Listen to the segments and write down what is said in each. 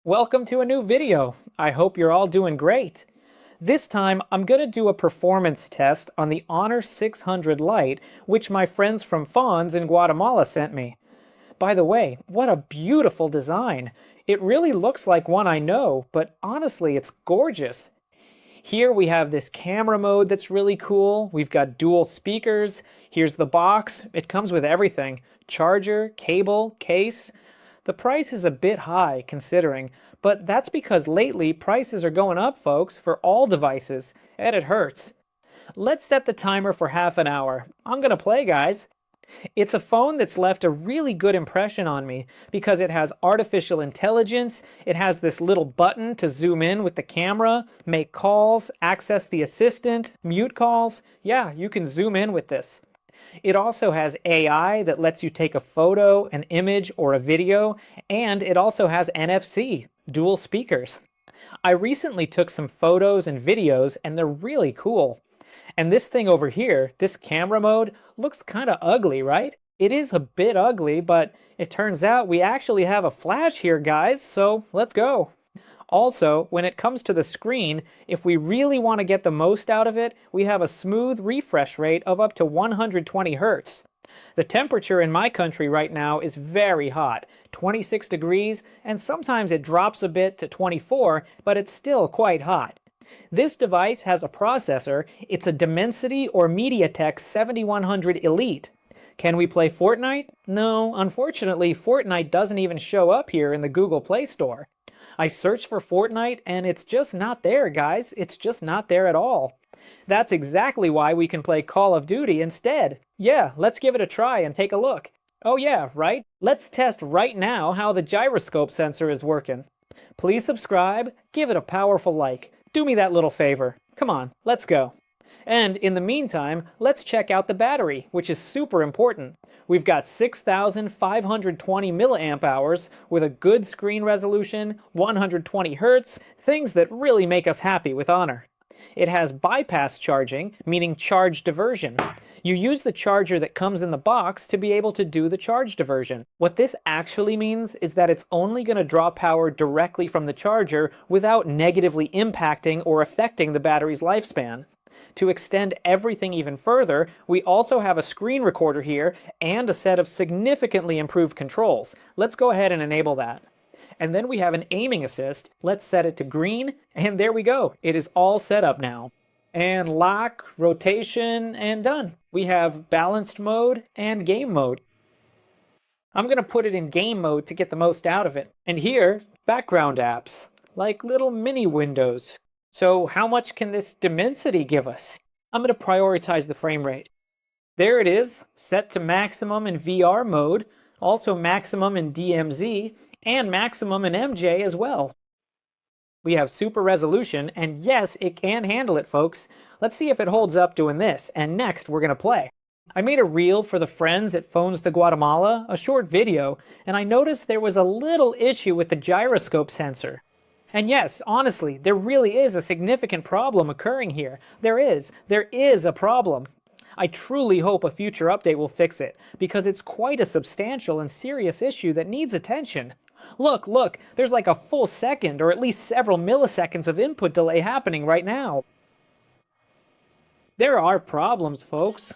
Welcome to a new video. I hope you're all doing great. This time, I'm going to do a performance test on the Honor 600 Lite, which my friends from Fonz in Guatemala sent me. By the way, what a beautiful design. It really looks like one I know, but honestly, it's gorgeous. Here we have this camera mode that's really cool. We've got dual speakers. Here's the box. It comes with everything. Charger, cable, case. The price is a bit high considering, but that's because lately prices are going up, folks, for all devices, and it hurts. Let's set the timer for half an hour. I'm gonna play, guys. It's a phone that's left a really good impression on me because it has artificial intelligence, it has this little button to zoom in with the camera, make calls, access the assistant, mute calls. Yeah, you can zoom in with this. It also has AI that lets you take a photo, an image, or a video, and it also has NFC, dual speakers. I recently took some photos and videos, and they're really cool. And this thing over here, this camera mode, looks kind of ugly, right? It is a bit ugly, but it turns out we actually have a flash here, guys, so let's go. Also, when it comes to the screen, if we really want to get the most out of it, we have a smooth refresh rate of up to 120 Hz. The temperature in my country right now is very hot, 26 degrees, and sometimes it drops a bit to 24, but it's still quite hot. This device has a processor. It's a Dimensity or MediaTek 7100 Elite. Can we play Fortnite? No, unfortunately, Fortnite doesn't even show up here in the Google Play Store. I searched for Fortnite and it's just not there, guys. It's just not there at all. That's exactly why we can play Call of Duty instead. Yeah, let's give it a try and take a look. Oh yeah, right? Let's test right now how the gyroscope sensor is working. Please subscribe, give it a powerful like. Do me that little favor. Come on, let's go. And in the meantime, let's check out the battery, which is super important. We've got 6,520 milliamp hours with a good screen resolution, 120 Hz, things that really make us happy with Honor. It has bypass charging, meaning charge diversion. You use the charger that comes in the box to be able to do the charge diversion. What this actually means is that it's only going to draw power directly from the charger without negatively impacting or affecting the battery's lifespan. To extend everything even further, we also have a screen recorder here and a set of significantly improved controls. Let's go ahead and enable that. And then we have an aiming assist. Let's set it to green, and there we go. It is all set up now. And lock, rotation, and done. We have balanced mode and game mode. I'm going to put it in game mode to get the most out of it. And here, background apps, like little mini windows. So how much can this Dimensity give us? I'm going to prioritize the frame rate. There it is, set to maximum in VR mode, also maximum in DMZ, and maximum in MJ as well. We have super resolution, and yes, it can handle it, folks. Let's see if it holds up doing this, and next we're going to play. I made a reel for the friends at Phones de Guatemala, a short video, and I noticed there was a little issue with the gyroscope sensor. And yes, honestly, there really is a significant problem occurring here. There is a problem. I truly hope a future update will fix it, because it's quite a substantial and serious issue that needs attention. Look, there's like a full second or at least several milliseconds of input delay happening right now. There are problems, folks.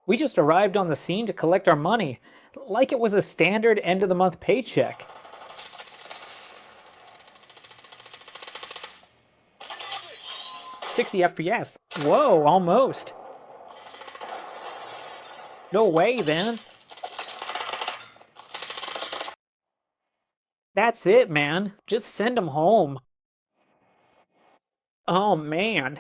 We just arrived on the scene to collect our money, like it was a standard end-of-the-month paycheck. "60 FPS. Whoa, almost. No way, then. That's it, man. Just send them home. Oh, man.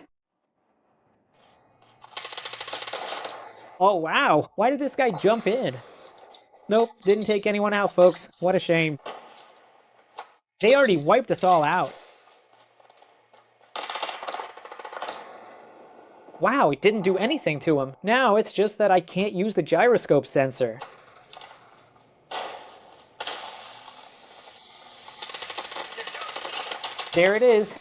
Oh, wow. Why did this guy jump in? Nope, didn't take anyone out, folks. What a shame. They already wiped us all out. Wow, it didn't do anything to him. Now it's just that I can't use the gyroscope sensor. There it is.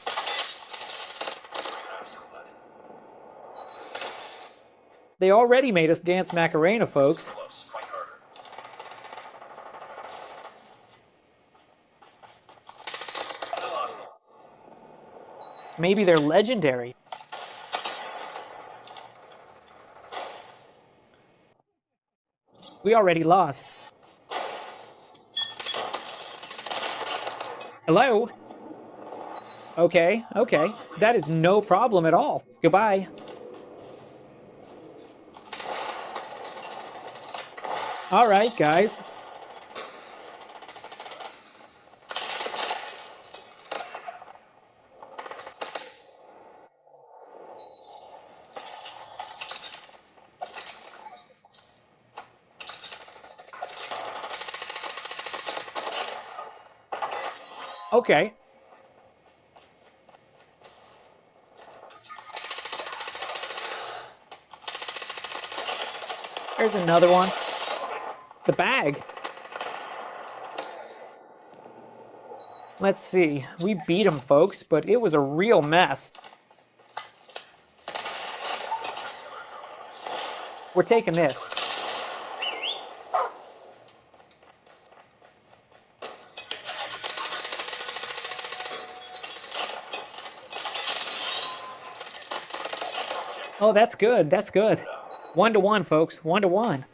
They already made us dance Macarena, folks. Maybe they're legendary. We already lost. Hello? Okay, okay. That is no problem at all. Goodbye. All right, guys. Okay. There's another one. The bag. Let's see. We beat him, folks, but it was a real mess. We're taking this. Oh, that's good. That's good. 1-1, folks. 1-1.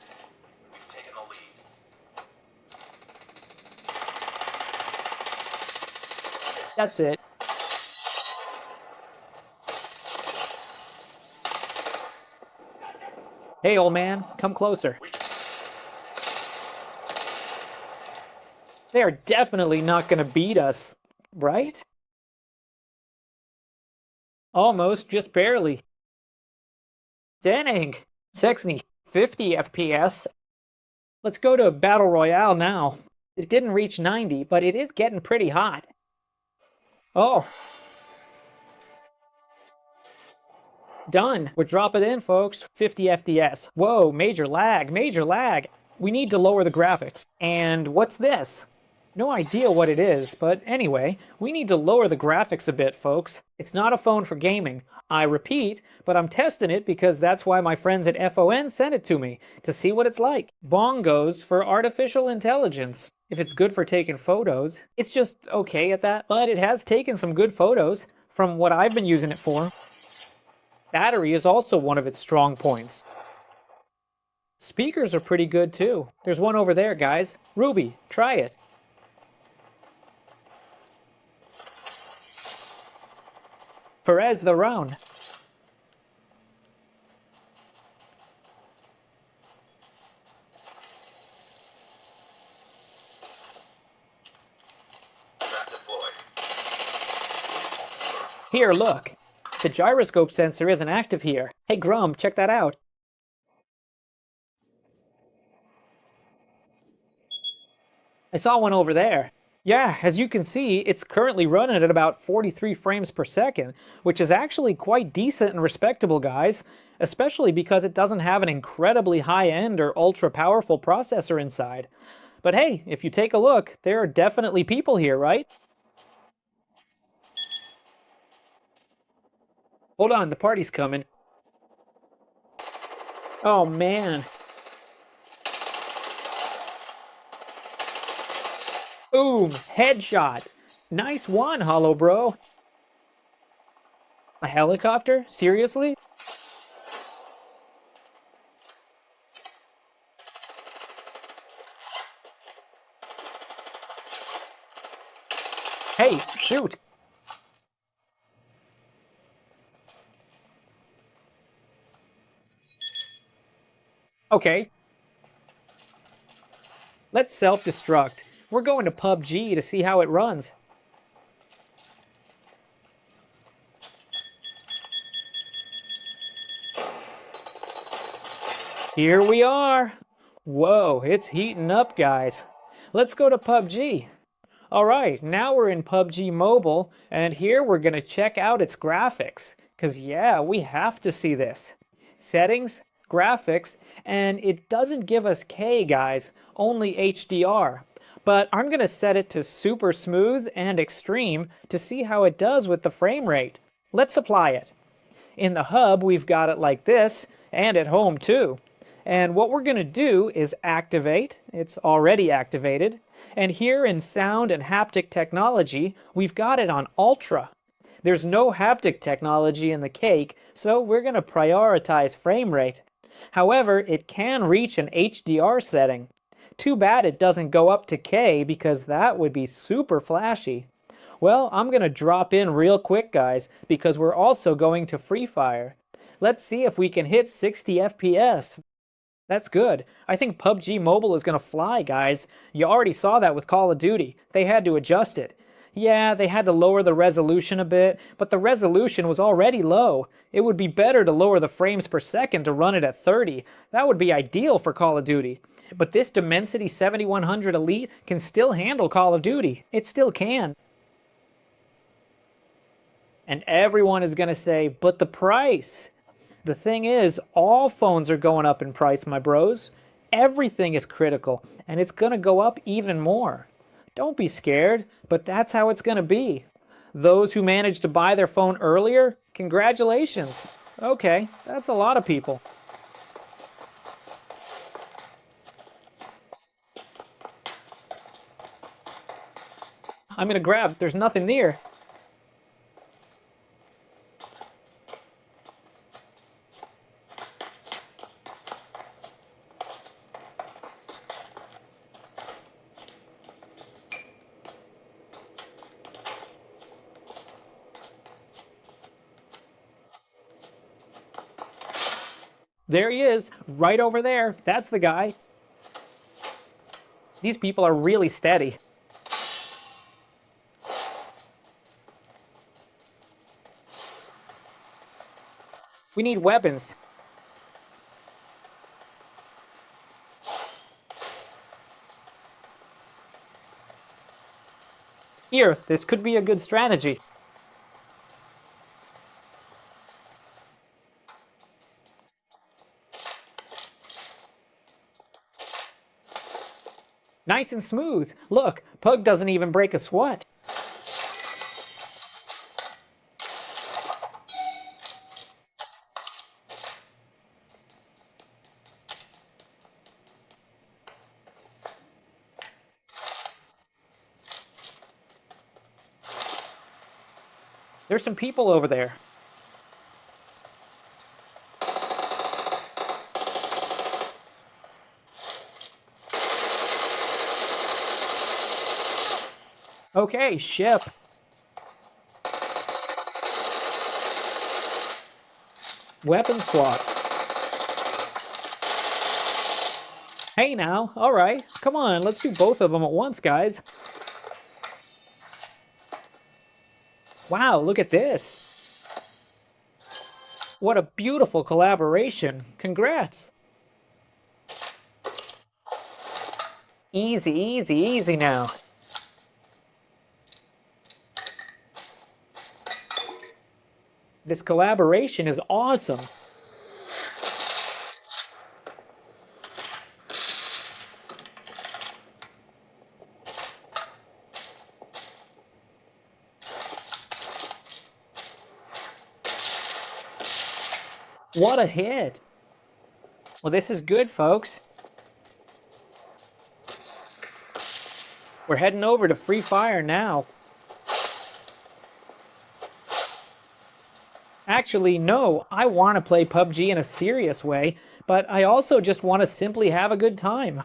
That's it. Hey, old man, come closer. They are definitely not going to beat us, right? Almost, just barely. Dang. Sexy. 50 FPS. Let's go to Battle Royale now. It didn't reach 90, but it is getting pretty hot. Oh. Done. We're dropping in, folks. 50 FPS. Whoa, major lag, major lag. We need to lower the graphics. And what's this? No idea what it is, but anyway, we need to lower the graphics a bit, folks. It's not a phone for gaming. I repeat, but I'm testing it because that's why my friends at FON sent it to me, to see what it's like. Bongos for artificial intelligence. If it's good for taking photos, it's just okay at that, but it has taken some good photos from what I've been using it for. Battery is also one of its strong points. Speakers are pretty good too. There's one over there, guys. Ruby, try it. Perez the round. Here, look. The gyroscope sensor isn't active here. Hey, Grum, check that out. I saw one over there. Yeah, as you can see, it's currently running at about 43 frames per second, which is actually quite decent and respectable, guys, especially because it doesn't have an incredibly high-end or ultra-powerful processor inside. But hey, if you take a look, there are definitely people here, right? Hold on, the party's coming. Oh, man. Boom! Headshot! Nice one, Hollow Bro. A helicopter? Seriously? Hey, shoot! Okay. Let's self-destruct. We're going to PUBG to see how it runs. Here we are. Whoa, it's heating up, guys. Let's go to PUBG. All right, now we're in PUBG Mobile, and here we're going to check out its graphics. Because, yeah, we have to see this. Settings, graphics, and it doesn't give us K, guys, only HDR. But I'm going to set it to super smooth and extreme to see how it does with the frame rate. Let's apply it. In the hub, we've got it like this, and at home too. And what we're going to do is activate. It's already activated. And here in sound and haptic technology, we've got it on ultra. There's no haptic technology in the cake, so we're going to prioritize frame rate. However, it can reach an HDR setting. Too bad it doesn't go up to K because that would be super flashy. Well, I'm going to drop in real quick, guys, because we're also going to Free Fire. Let's see if we can hit 60 FPS. That's good. I think PUBG Mobile is going to fly, guys. You already saw that with Call of Duty. They had to adjust it. Yeah, they had to lower the resolution a bit, but the resolution was already low. It would be better to lower the frames per second to run it at 30. That would be ideal for Call of Duty. But this Dimensity 7100 Elite can still handle Call of Duty. It still can. And everyone is going to say, but the price. The thing is, all phones are going up in price, my bros. Everything is critical, and it's going to go up even more. Don't be scared, but that's how it's going to be. Those who managed to buy their phone earlier, congratulations. Okay, that's a lot of people. I'm going to grab. There's nothing near. There he is, right over there. That's the guy. These people are really steady. We need weapons. Here, this could be a good strategy. Nice and smooth. Look, Pug doesn't even break a sweat. There's some people over there. Okay, ship. Weapon swap. Hey now, alright. Come on, let's do both of them at once, guys. Wow, look at this. What a beautiful collaboration. Congrats. Easy, easy, easy now. This collaboration is awesome. What a hit. Well, this is good, folks. We're heading over to Free Fire now. Actually, no, I want to play PUBG in a serious way, but I also just want to simply have a good time.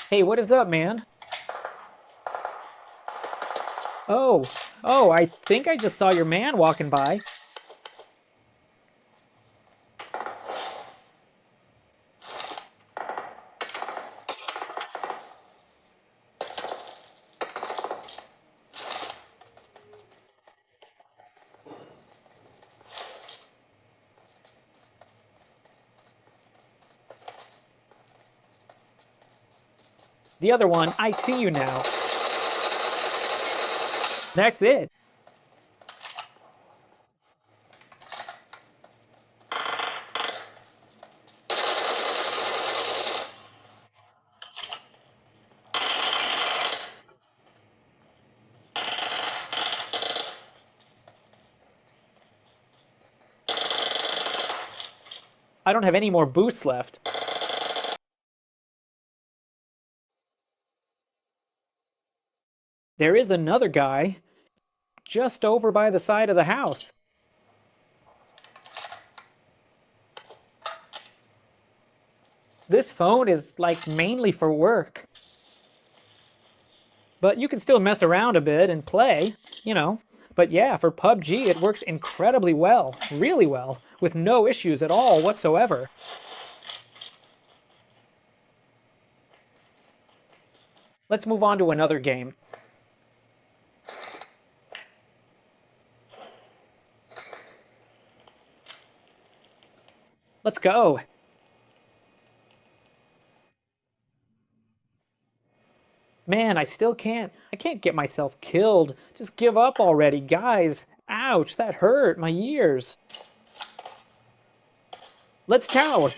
Hey, what is up, man? Oh, I think I just saw your man walking by. The other one, I see you now. That's it. I don't have any more boosts left. There is another guy just over by the side of the house. This phone is like mainly for work. But you can still mess around a bit and play, you know. But yeah, for PUBG it works incredibly well, really well, with no issues at all whatsoever. Let's move on to another game. Let's go. Man, I can't get myself killed. Just give up already, guys. Ouch, that hurt my ears. Let's tower.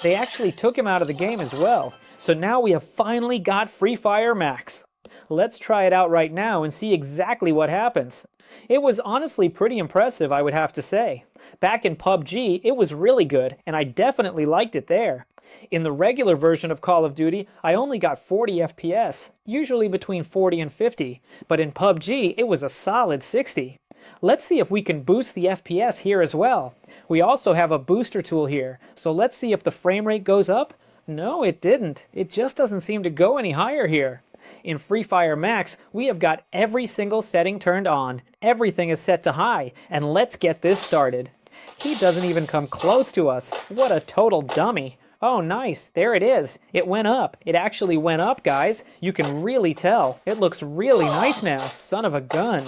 They actually took him out of the game as well. So now we have finally got Free Fire Max. Let's try it out right now and see exactly what happens. It was honestly pretty impressive, I would have to say. Back in PUBG, it was really good, and I definitely liked it there. In the regular version of Call of Duty, I only got 40 FPS, usually between 40 and 50, but in PUBG, it was a solid 60. Let's see if we can boost the FPS here as well. We also have a booster tool here, so let's see if the frame rate goes up. No, it didn't. It just doesn't seem to go any higher here. In Free Fire Max, we have got every single setting turned on. Everything is set to high, and let's get this started. He doesn't even come close to us. What a total dummy. Oh, nice. There it is. It went up. It actually went up, guys. You can really tell. It looks really nice now. Son of a gun.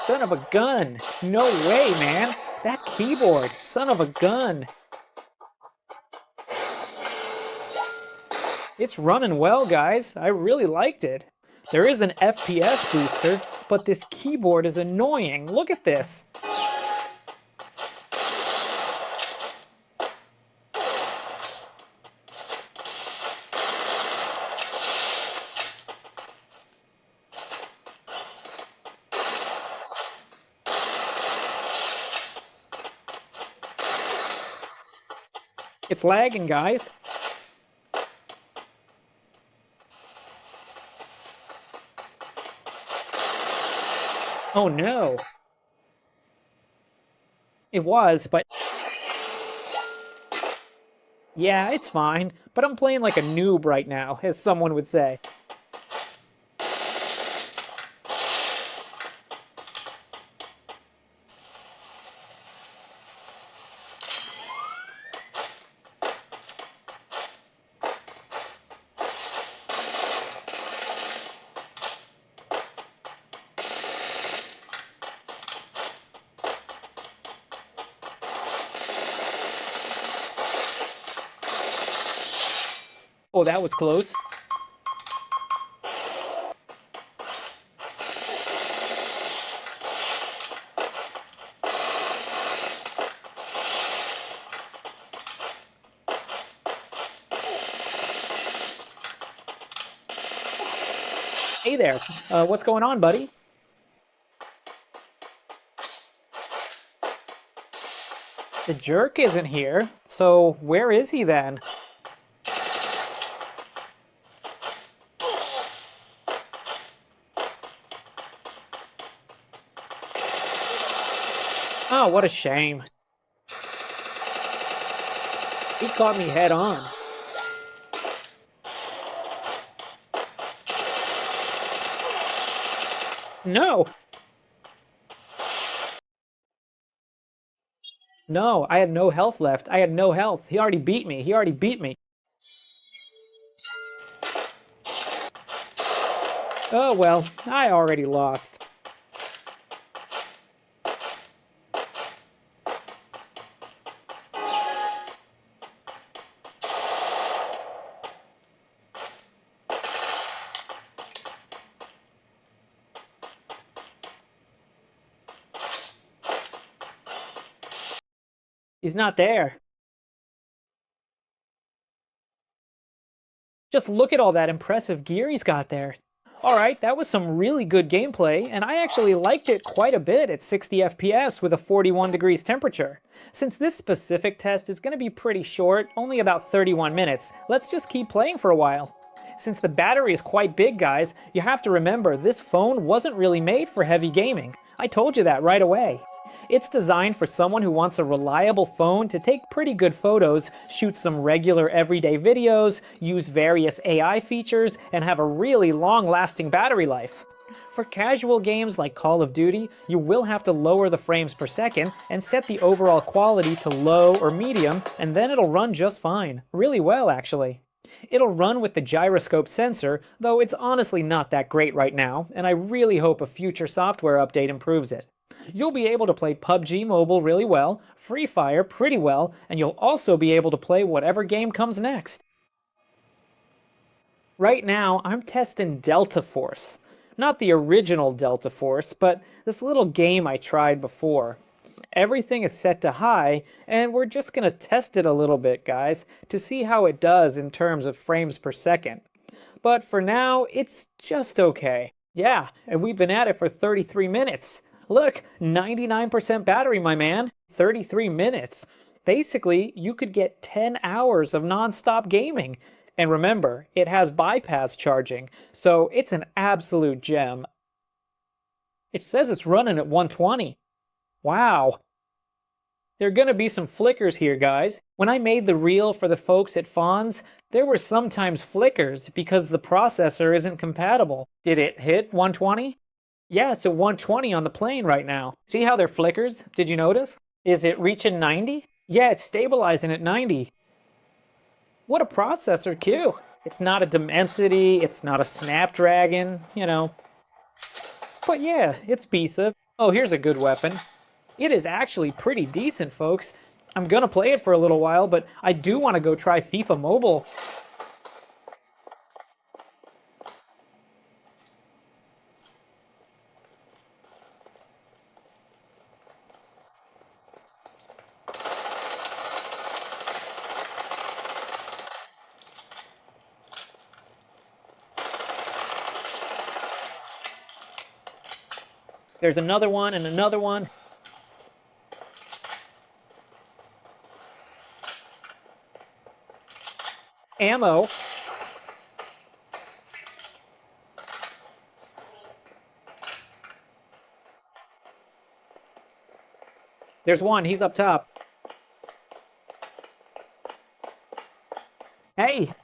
Son of a gun. No way, man. That keyboard. Son of a gun. It's running well, guys. I really liked it. There is an FPS booster, but this keyboard is annoying. Look at this. It's lagging, guys. Oh no. It was, but... Yeah, it's fine. But I'm playing like a noob right now, as someone would say. Oh, that was close. Hey there. What's going on, buddy? The jerk isn't here, so where is he then? Oh, what a shame. He caught me head on. No! No, I had no health left. I had no health. He already beat me. He already beat me. Oh well, I already lost. He's not there. Just look at all that impressive gear he's got there. Alright, that was some really good gameplay, and I actually liked it quite a bit at 60 FPS with a 41 degrees temperature. Since this specific test is going to be pretty short, only about 31 minutes, let's just keep playing for a while. Since the battery is quite big, guys, you have to remember this phone wasn't really made for heavy gaming. I told you that right away. It's designed for someone who wants a reliable phone to take pretty good photos, shoot some regular everyday videos, use various AI features, and have a really long-lasting battery life. For casual games like Call of Duty, you will have to lower the frames per second and set the overall quality to low or medium, and then it'll run just fine. Really well, actually. It'll run with the gyroscope sensor, though it's honestly not that great right now, and I really hope a future software update improves it. You'll be able to play PUBG Mobile really well, Free Fire pretty well, and you'll also be able to play whatever game comes next. Right now, I'm testing Delta Force. Not the original Delta Force, but this little game I tried before. Everything is set to high, and we're just going to test it a little bit, guys, to see how it does in terms of frames per second. But for now, it's just okay. Yeah, and we've been at it for 33 minutes. Look, 99% battery, my man. 33 minutes. Basically, you could get 10 hours of non-stop gaming. And remember, it has bypass charging, so it's an absolute gem. It says it's running at 120. Wow. There are going to be some flickers here, guys. When I made the reel for the folks at Fonz, there were sometimes flickers because the processor isn't compatible. Did it hit 120? Yeah, it's at 120 on the plane right now. See how they're flickers? Did you notice? Is it reaching 90? Yeah, it's stabilizing at 90. What a processor, too. It's not a Dimensity, it's not a Snapdragon, you know. But yeah, it's decent. Oh, here's a good weapon. It is actually pretty decent, folks. I'm gonna play it for a little while, but I do want to go try FIFA Mobile. There's another one and another one. Ammo. There's one, he's up top. Hey!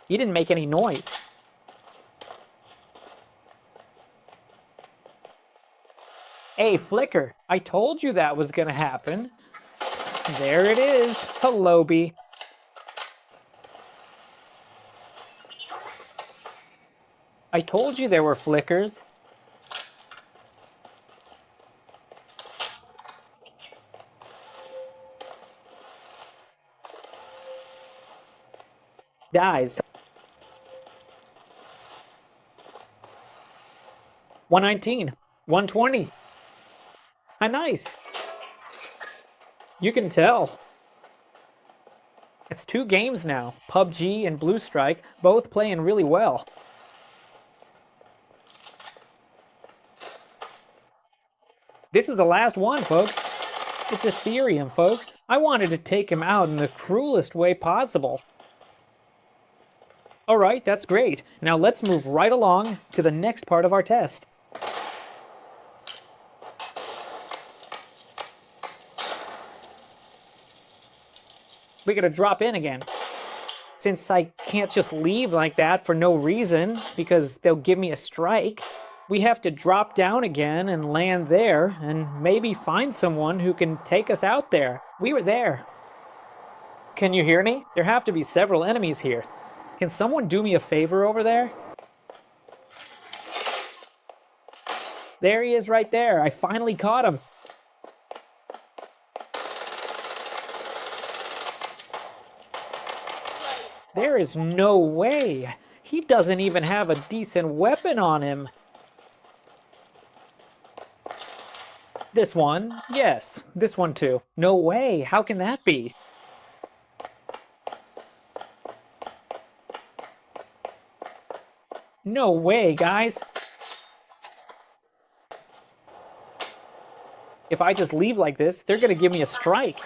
He didn't make any noise. Hey, Flicker, I told you that was gonna happen. There it is. Hello, B. I told you there were flickers. Dies. 119. 120. Ah, nice. You can tell. It's 2 games now. PUBG and Blue Strike, both playing really well. This is the last one, folks. It's Ethereum, folks. I wanted to take him out in the cruelest way possible. Alright, that's great. Now let's move right along to the next part of our test. We gotta drop in again. Since I can't just leave like that for no reason, because they'll give me a strike, we have to drop down again and land there, and maybe find someone who can take us out there. We were there. Can you hear me? There have to be several enemies here. Can someone do me a favor over there? There he is right there. I finally caught him. There is no way. He doesn't even have a decent weapon on him. This one? Yes. This one too. No way. How can that be? No way, guys. If I just leave like this, they're gonna give me a strike.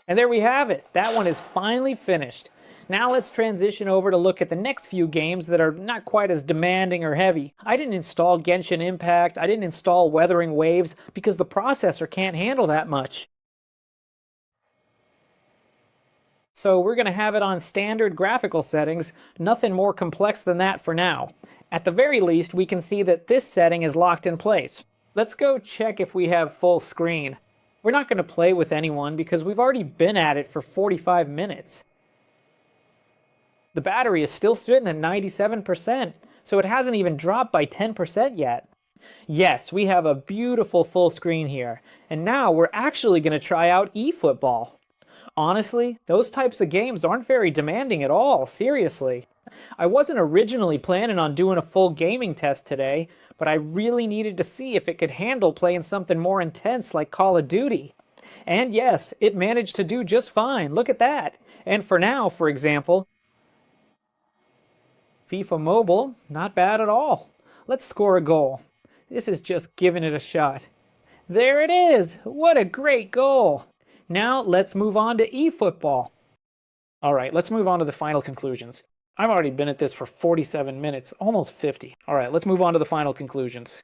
And there we have it. That one is finally finished. Now let's transition over to look at the next few games that are not quite as demanding or heavy. I didn't install Genshin Impact, I didn't install Weathering Waves, because the processor can't handle that much. So we're going to have it on standard graphical settings, nothing more complex than that for now. At the very least, we can see that this setting is locked in place. Let's go check if we have full screen. We're not going to play with anyone because we've already been at it for 45 minutes. The battery is still sitting at 97%, so it hasn't even dropped by 10% yet. Yes, we have a beautiful full screen here, and now we're actually going to try out eFootball. Honestly, those types of games aren't very demanding at all, seriously. I wasn't originally planning on doing a full gaming test today, but I really needed to see if it could handle playing something more intense like Call of Duty. And yes, it managed to do just fine, look at that. And for now, for example, FIFA Mobile, not bad at all. Let's score a goal. This is just giving it a shot. There it is! What a great goal! Now let's move on to eFootball. Alright, let's move on to the final conclusions. I've already been at this for 47 minutes, almost 50. Alright, let's move on to the final conclusions.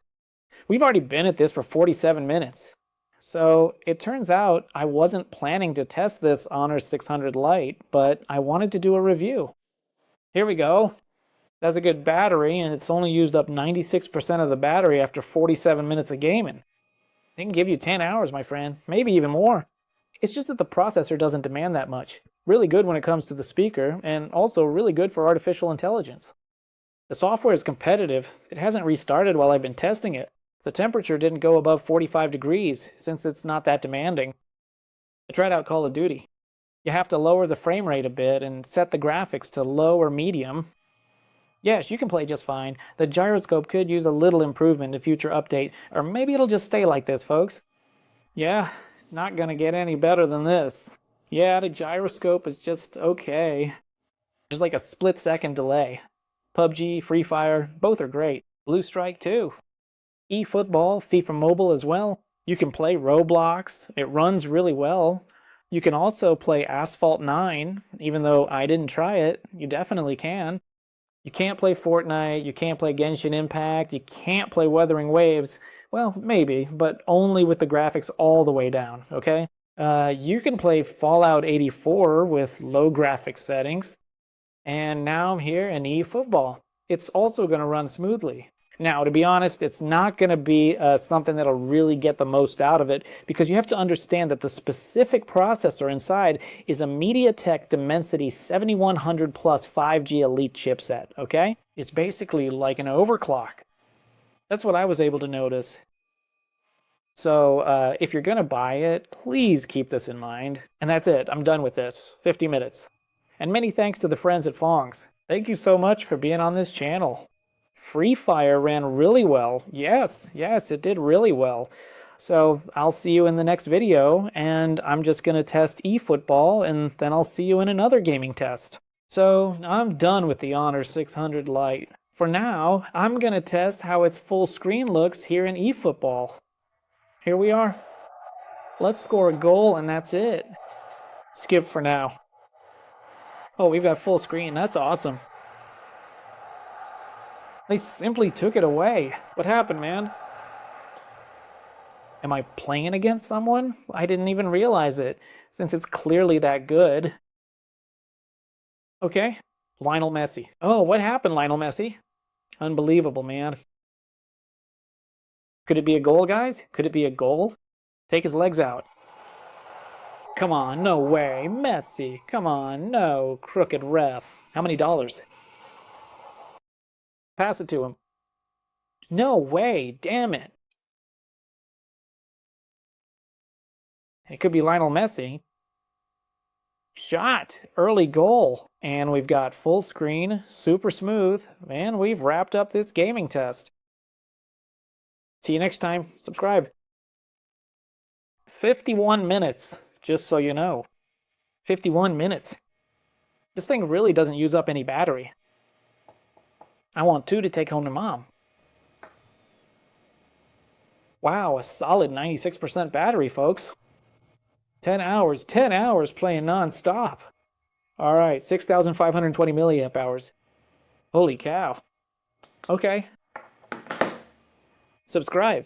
We've already been at this for 47 minutes. So it turns out I wasn't planning to test this Honor 600 Lite, but I wanted to do a review. Here we go. It has a good battery, and it's only used up 96% of the battery after 47 minutes of gaming. They can give you 10 hours, my friend, maybe even more. It's just that the processor doesn't demand that much. Really good when it comes to the speaker, and also really good for artificial intelligence. The software is competitive. It hasn't restarted while I've been testing it. The temperature didn't go above 45 degrees, since it's not that demanding. I tried out Call of Duty. You have to lower the frame rate a bit and set the graphics to low or medium. Yes, you can play just fine. The gyroscope could use a little improvement in a future update, or maybe it'll just stay like this, folks. Yeah, it's not gonna get any better than this. Yeah, the gyroscope is just okay. There's like a split-second delay. PUBG, Free Fire, both are great. Blue Strike too. eFootball, FIFA Mobile as well. You can play Roblox. It runs really well. You can also play Asphalt 9, even though I didn't try it. You definitely can. You can't play Fortnite, you can't play Genshin Impact, you can't play Weathering Waves. Well, maybe, but only with the graphics all the way down, okay? You can play Fallout 84 with low graphics settings. And now I'm here in eFootball. It's also going to run smoothly. Now, to be honest, it's not going to be something that'll really get the most out of it, because you have to understand that the specific processor inside is a MediaTek Dimensity 7100 Plus 5G Elite chipset, okay? It's basically like an overclock. That's what I was able to notice. So if you're going to buy it, please keep this in mind. And that's it. I'm done with this. 50 minutes. And many thanks to the friends at Fongs. Thank you so much for being on this channel. Free Fire ran really well. Yes, it did really well. So I'll see you in the next video, and I'm just going to test eFootball, and then I'll see you in another gaming test. So I'm done with the Honor 600 Lite. For now, I'm going to test how its full screen looks here in eFootball. Here we are. Let's score a goal, and that's it. Skip for now. Oh, we've got full screen. That's awesome. They simply took it away. What happened, man? Am I playing against someone? I didn't even realize it, since it's clearly that good. Okay, Lionel Messi. Oh, what happened, Lionel Messi? Unbelievable, man. Could it be a goal, guys? Could it be a goal? Take his legs out. Come on, no way. Messi, come on, no. Crooked ref. How many dollars? Pass it to him. No way, damn it. It could be Lionel Messi. Shot, early goal. And we've got full screen, super smooth, and we've wrapped up this gaming test. See you next time. Subscribe. It's 51 minutes, just so you know. 51 minutes. This thing really doesn't use up any battery. I want 2 to take home to mom. Wow, a solid 96% battery, folks. 10 hours playing non-stop. All right, 6,520 milliamp hours. Holy cow. Okay. Subscribe.